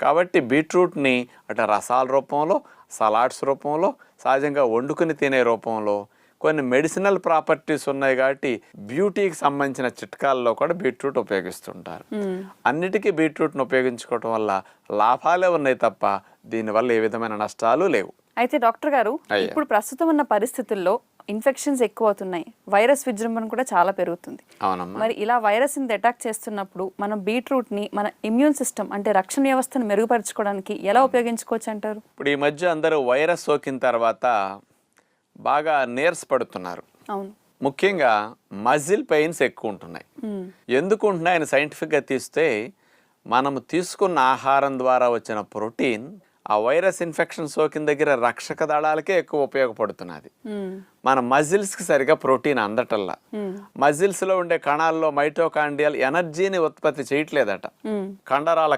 కాబట్టి బీట్రూట్ని అటు రసాల రూపంలో, సలాడ్స్ రూపంలో, సహజంగా వండుకుని తినే రూపంలో, కొన్ని మెడిసినల్ ప్రాపర్టీస్ ఉన్నాయి కాబట్టి బ్యూటీకి సంబంధించిన చిట్కాల్లో కూడా బీట్రూట్ ఉపయోగిస్తుంటారు. అన్నిటికీ బీట్రూట్ను ఉపయోగించుకోవటం వల్ల లాభాలే ఉన్నాయి తప్ప దీనివల్ల ఏ విధమైన నష్టాలు లేవు. అయితే డాక్టర్ గారు, ఇప్పుడు ప్రస్తుతం ఉన్న పరిస్థితుల్లో ఇన్ఫెక్షన్స్ ఎక్కువ అవుతున్నాయి, వైరస్ విజృంభణ కూడా చాలా పెరుగుతుంది. మరి ఇలా వైరస్ అటాక్ చేస్తున్నప్పుడు మనం బీట్రూట్ ని మన ఇమ్యూన్ సిస్టమ్ అంటే రక్షణ వ్యవస్థను మెరుగుపరచుకోవడానికి ఎలా ఉపయోగించుకోవచ్చు అంటారు? ఇప్పుడు ఈ మధ్య అందరూ వైరస్ సోకిన తర్వాత బాగా నీరసపడుతున్నారు. అవును, ముఖ్యంగా మజిల్ పెయిన్స్ ఎక్కువ ఉంటున్నాయి. ఎందుకు ఉంటున్నాయి అని సైంటిఫిక్గా తీస్తే మనము తీసుకున్న ఆహారం ద్వారా వచ్చిన ప్రోటీన్ ఆ వైరస్ ఇన్ఫెక్షన్ సోకిన దగ్గర రక్షక దళాలకే ఎక్కువ ఉపయోగపడుతున్నది. మన మజిల్స్కి సరిగా ప్రోటీన్ అందటల్లా. మజిల్స్లో ఉండే కణాల్లో మైటోకాండ్రియల్ ఎనర్జీని ఉత్పత్తి చేయట్లేదట. కండరాల